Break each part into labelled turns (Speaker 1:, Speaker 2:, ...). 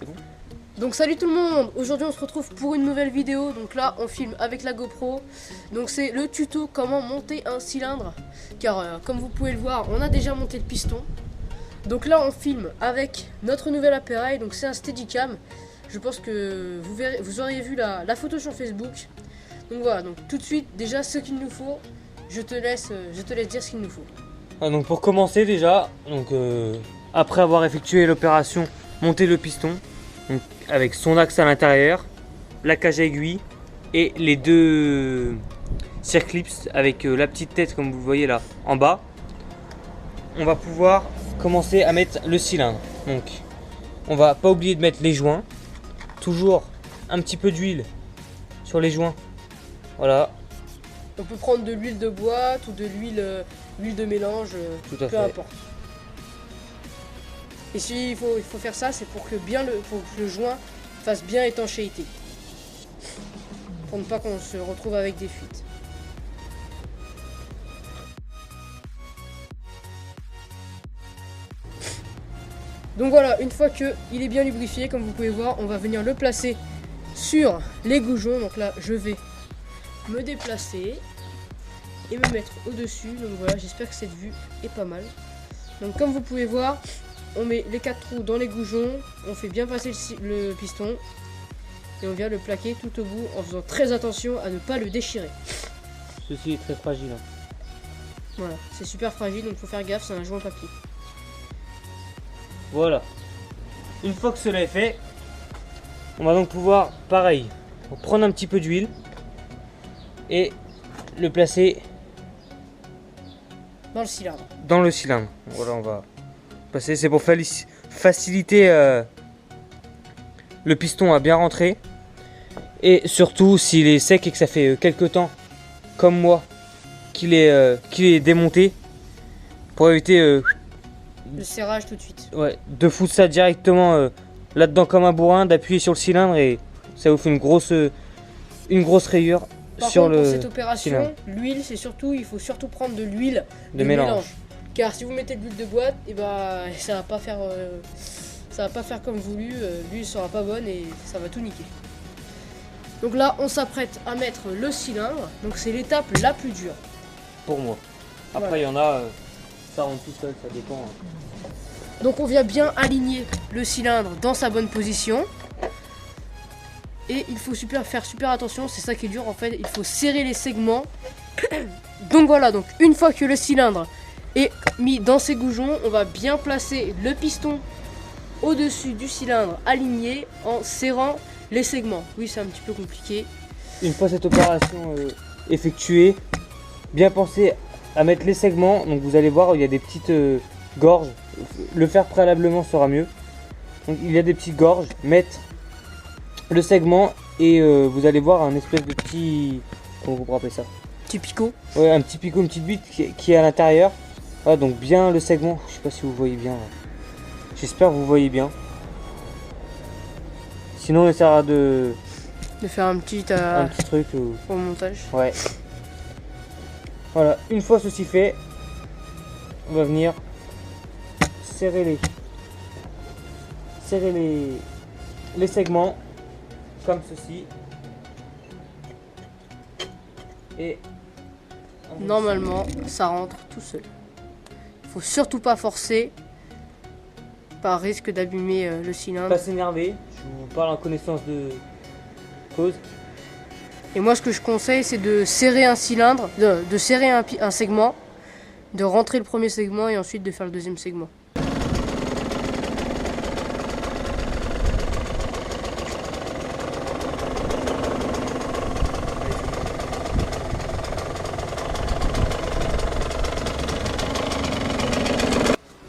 Speaker 1: c'est bon.
Speaker 2: Donc salut tout le monde, aujourd'hui on se retrouve pour une nouvelle vidéo. Donc là on filme avec la GoPro. Donc c'est le tuto comment monter un cylindre. Car comme vous pouvez le voir, on a déjà monté le piston. Donc là on filme avec notre nouvel appareil. Donc c'est un Steadicam. Je pense que vous auriez vu la photo sur Facebook. Donc voilà, donc tout de suite déjà ce qu'il nous faut. Je te laisse dire ce qu'il nous faut.
Speaker 1: Donc pour commencer déjà, après avoir effectué l'opération monter le piston, donc avec son axe à l'intérieur, la cage à aiguille et les deux circlips avec la petite tête comme vous le voyez là en bas, on va pouvoir commencer à mettre le cylindre. Donc on va pas oublier de mettre les joints, toujours un petit peu d'huile sur les joints, voilà.
Speaker 2: On peut prendre de l'huile de boîte ou de l'huile de mélange, peu importe. Et si il faut faire ça, c'est pour que le joint fasse bien étanchéité. Pour ne pas qu'on se retrouve avec des fuites. Donc voilà, une fois qu'il est bien lubrifié, comme vous pouvez voir, on va venir le placer sur les goujons. Donc là, je vais me déplacer et me mettre au-dessus. Donc voilà, j'espère que cette vue est pas mal. Donc comme vous pouvez voir, on met les 4 trous dans les goujons, on fait bien passer le piston et on vient le plaquer tout au bout en faisant très attention à ne pas le déchirer.
Speaker 1: Ceci est très fragile.
Speaker 2: Voilà, c'est super fragile donc il faut faire gaffe, c'est un joint papier.
Speaker 1: Voilà. Une fois que cela est fait, on va donc pouvoir, pareil, prendre un petit peu d'huile et le placer
Speaker 2: Dans le cylindre.
Speaker 1: dans le cylindre. Voilà, on va passer. C'est pour faciliter le piston à bien rentrer. Et surtout, s'il est sec et que ça fait quelques temps, comme moi, qu'il est démonté, pour éviter
Speaker 2: Le serrage tout de suite.
Speaker 1: de foutre ça directement là-dedans comme un bourrin, d'appuyer sur le cylindre et ça vous fait une grosse rayure.
Speaker 2: Par
Speaker 1: sur
Speaker 2: contre,
Speaker 1: le
Speaker 2: pour cette opération,
Speaker 1: cylindre.
Speaker 2: l'huile, il faut surtout prendre de l'huile
Speaker 1: De mélange.
Speaker 2: Car si vous mettez de l'huile de boîte, et bah, ça va pas faire comme voulu, l'huile sera pas bonne et ça va tout niquer. Donc là, on s'apprête à mettre le cylindre, donc c'est l'étape la plus dure.
Speaker 1: Pour moi. Après,
Speaker 2: Voilà.
Speaker 1: il y en a, ça rentre tout seul, ça dépend.
Speaker 2: Donc on vient bien aligner le cylindre dans sa bonne position. Et il faut faire super attention, c'est ça qui est dur en fait, il faut serrer les segments. Donc voilà, donc une fois que le cylindre est mis dans ses goujons, on va bien placer le piston au-dessus du cylindre aligné en serrant les segments. Oui, c'est un petit peu compliqué.
Speaker 1: Une fois cette opération effectuée, bien penser à mettre les segments. Donc vous allez voir, il y a des petites gorges. Le faire préalablement sera mieux. Donc il y a des petites gorges. Mettre le segment et vous allez voir un espèce de petit... Comment vous appeler ça?
Speaker 2: Petit picot.
Speaker 1: Ouais, un petit picot, une petite bite qui est à l'intérieur. Voilà, donc bien le segment. Je sais pas si vous voyez bien. J'espère que vous voyez bien. Sinon on essaiera de
Speaker 2: faire un petit
Speaker 1: truc.
Speaker 2: au montage.
Speaker 1: Ouais. Voilà, une fois ceci fait, on va venir serrer les segments comme ceci. Et
Speaker 2: Normalement, ça rentre tout seul. Il faut surtout pas forcer par risque d'abîmer le cylindre.
Speaker 1: pas s'énerver, je vous parle en connaissance de cause.
Speaker 2: Et moi, ce que je conseille, c'est de serrer un cylindre, de serrer un segment, de rentrer le premier segment et ensuite de faire le deuxième segment.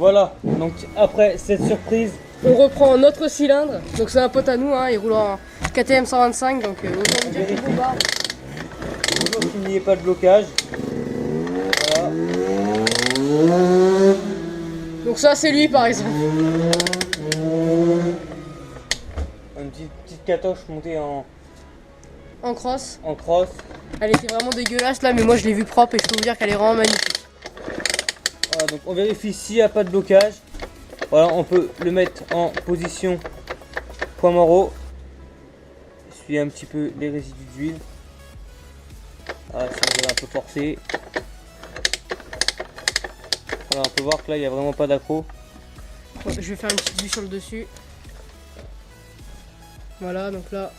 Speaker 1: Voilà, donc après cette surprise,
Speaker 2: On reprend notre cylindre, donc c'est un pote à nous, hein, il roule en KTM 125, donc autant vous dire qu'il bombarde.
Speaker 1: toujours qu'il n'y ait pas de blocage. Voilà.
Speaker 2: Donc ça c'est lui par exemple.
Speaker 1: Une petite catoche montée
Speaker 2: En cross.
Speaker 1: en crosse.
Speaker 2: Elle était vraiment dégueulasse là, mais moi je l'ai vue propre et je peux vous dire qu'elle est vraiment magnifique.
Speaker 1: Voilà, donc on vérifie s'il n'y a pas de blocage. Voilà, on peut le mettre en position Point Moro. Essuyer un petit peu les résidus d'huile. Ah, si vous avez un peu forcé. Voilà, on peut voir que là il n'y a vraiment pas d'accro.
Speaker 2: Ouais, je vais faire une petite vue sur le dessus. Voilà, donc là,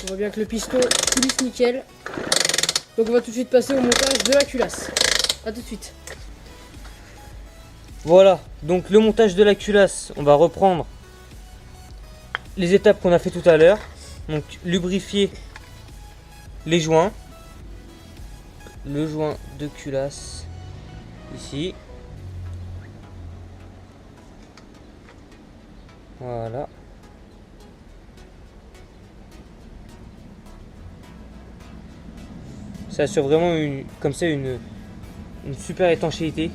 Speaker 2: on voit bien que le piston coulisse nickel. Donc on va tout de suite passer au montage de la culasse. A tout de suite.
Speaker 1: Voilà, donc le montage de la culasse, on va reprendre les étapes qu'on a fait tout à l'heure. Donc lubrifier les joints. Le joint de culasse ici. Voilà. Ça assure vraiment comme ça une super étanchéité.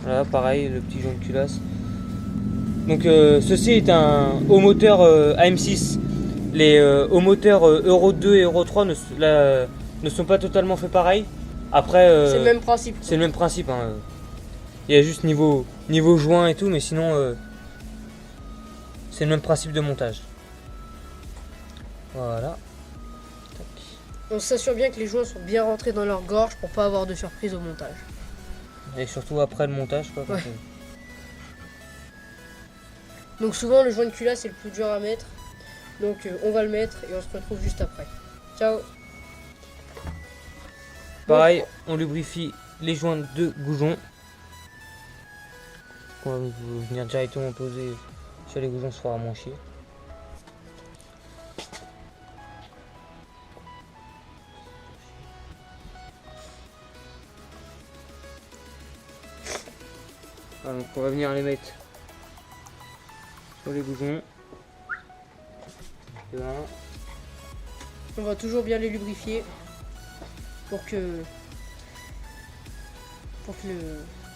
Speaker 1: Voilà, pareil, le petit joint de culasse. Donc ceci est un haut moteur AM6. Les hauts moteurs Euro 2 et Euro 3 ne sont pas totalement faits pareil. Après,
Speaker 2: c'est le même principe.
Speaker 1: C'est le même principe. Hein. Il y a juste niveau joint et tout, mais sinon c'est le même principe de montage. Voilà.
Speaker 2: On s'assure bien que les joints sont bien rentrés dans leur gorge pour pas avoir de surprise au montage.
Speaker 1: Et surtout après le montage, quoi.
Speaker 2: Ouais. Donc souvent le joint de culasse c'est le plus dur à mettre. Donc on va le mettre et on se retrouve juste après. Ciao.
Speaker 1: Pareil, on lubrifie les joints de goujon. On va venir directement poser sur les goujons, ça fera moins chier. Voilà, donc on va venir les mettre sur les goujons. Et voilà.
Speaker 2: On va toujours bien les lubrifier pour que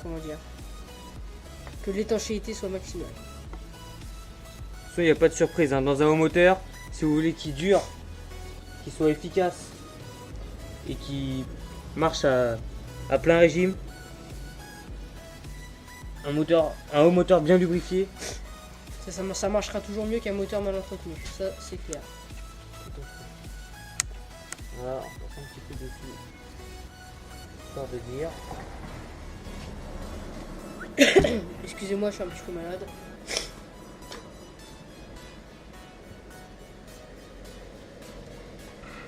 Speaker 2: comment dire, que l'étanchéité soit maximale.
Speaker 1: Il n'y a pas de surprise hein. Dans un haut moteur, si vous voulez qu'il dure, qu'il soit efficace et qu'il marche à plein régime, un haut moteur bien lubrifié,
Speaker 2: ça marchera toujours mieux qu'un moteur mal entretenu, ça c'est clair.
Speaker 1: Voilà, on passe un petit peu dessus, histoire de dire.
Speaker 2: Excusez-moi, je suis un petit peu malade.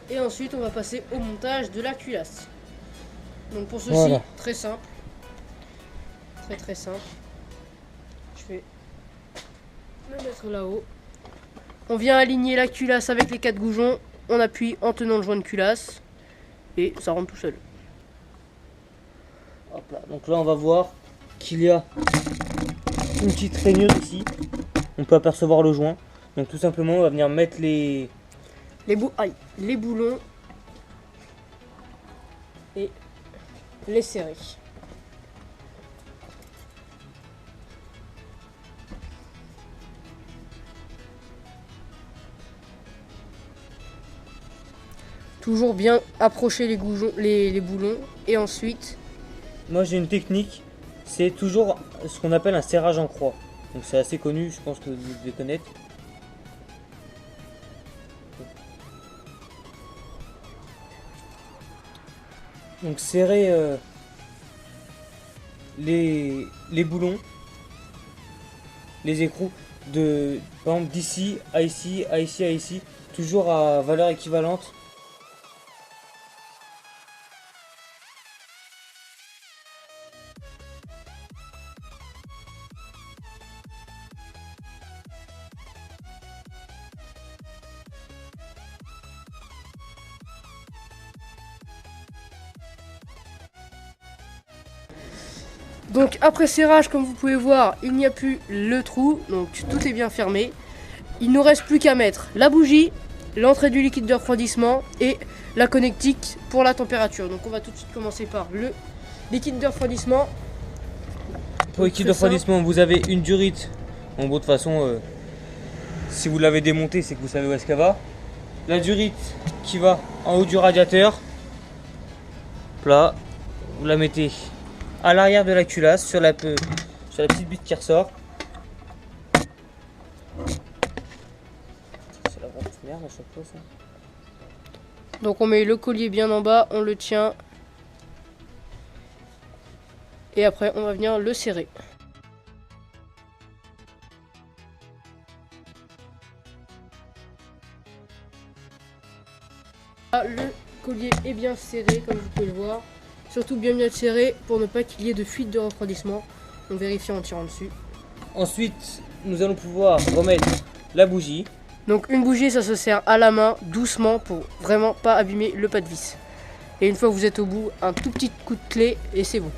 Speaker 2: Et ensuite, on va passer au montage de la culasse. Donc pour ceci,
Speaker 1: voilà.
Speaker 2: très simple. Très simple. Je vais me mettre là-haut. On vient aligner la culasse avec les 4 goujons. On appuie en tenant le joint de culasse. Et ça rentre tout seul.
Speaker 1: Hop là. Donc là, on va voir qu'il y a une petite rainure ici. On peut apercevoir le joint. Donc tout simplement, on va venir mettre les
Speaker 2: boulons et les serrer. Toujours bien approcher les goujons, les boulons et ensuite.
Speaker 1: Moi j'ai une technique, c'est toujours ce qu'on appelle un serrage en croix. Donc c'est assez connu, je pense que vous devez connaître. Donc serrer les boulons, les écrous de par exemple d'ici à ici, à ici, à ici, toujours à valeur équivalente.
Speaker 2: Donc après serrage, comme vous pouvez voir, il n'y a plus le trou, donc tout est bien fermé. Il ne nous reste plus qu'à mettre la bougie, l'entrée du liquide de refroidissement et la connectique pour la température. Donc on va tout de suite commencer par le liquide de refroidissement.
Speaker 1: Pour le liquide de refroidissement, vous avez une durite. Bon, de toute façon, si vous l'avez démontée, c'est que vous savez où est-ce qu'elle va. La durite qui va en haut du radiateur. Là, vous la mettez à l'arrière de la culasse, sur la petite bite qui ressort. merde à chaque fois ça.
Speaker 2: Donc on met le collier bien en bas, on le tient. Et après on va venir le serrer. Là, le collier est bien serré comme vous pouvez le voir. Surtout bien serré pour ne pas qu'il y ait de fuite de refroidissement. On vérifie en tirant dessus.
Speaker 1: Ensuite, nous allons pouvoir remettre la bougie.
Speaker 2: Donc une bougie, ça se serre à la main, doucement, pour vraiment pas abîmer le pas de vis. Et une fois que vous êtes au bout, un tout petit coup de clé et c'est bon.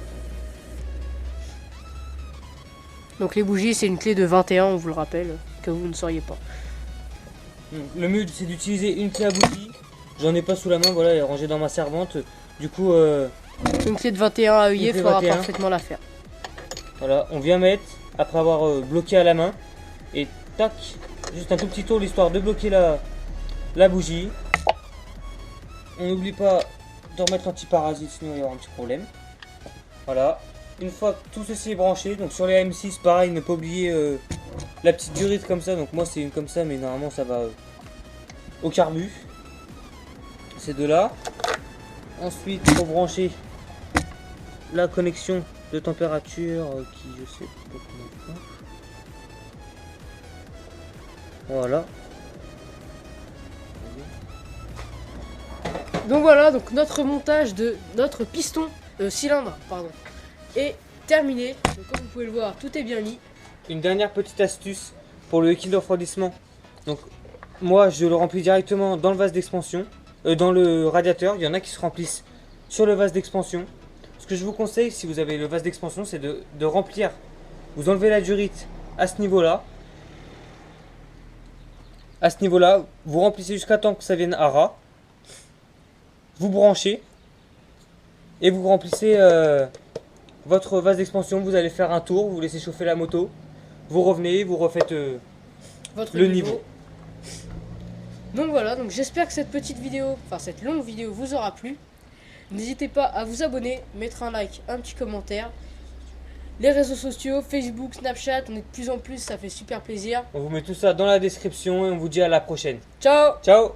Speaker 2: Donc les bougies, c'est une clé de 21, on vous le rappelle, que vous ne sauriez pas.
Speaker 1: Le mieux, c'est d'utiliser une clé à bougie. J'en ai pas sous la main, voilà, elle est rangée dans ma servante. Du coup,
Speaker 2: une clé de 21 à œillet fera
Speaker 1: 21.
Speaker 2: parfaitement l'affaire.
Speaker 1: Voilà, on vient mettre, après avoir bloqué à la main, et tac, juste un tout petit tour, l'histoire de bloquer la bougie. On n'oublie pas de remettre l'antiparasite, sinon il y aura un petit problème. Voilà, une fois que tout ceci est branché, donc sur les M6, pareil, ne pas oublier la petite durite comme ça. Donc moi c'est une comme ça, mais normalement ça va au carbu. Ces deux-là. Ensuite, il faut brancher la connexion de température qui je sais pas comment faire. Voilà.
Speaker 2: Donc voilà, donc notre montage de notre piston cylindre pardon, est terminé. Donc, comme vous pouvez le voir, tout est bien mis.
Speaker 1: Une dernière petite astuce pour le liquide de refroidissement. Donc moi je le remplis directement dans le vase d'expansion, dans le radiateur. Il y en a qui se remplissent sur le vase d'expansion. Ce que je vous conseille si vous avez le vase d'expansion, c'est de remplir. Vous enlevez la durite à ce niveau-là. À ce niveau-là, vous remplissez jusqu'à temps que ça vienne à ras. Vous branchez et vous remplissez votre vase d'expansion. Vous allez faire un tour, vous laissez chauffer la moto, vous revenez, vous refaites
Speaker 2: Votre
Speaker 1: le niveau.
Speaker 2: Donc voilà, donc j'espère que cette petite vidéo, enfin cette longue vidéo vous aura plu. N'hésitez pas à vous abonner, mettre un like, un petit commentaire. Les réseaux sociaux, Facebook, Snapchat, on est de plus en plus, ça fait super plaisir.
Speaker 1: On vous met tout ça dans la description et on vous dit à la prochaine.
Speaker 2: Ciao!
Speaker 1: Ciao!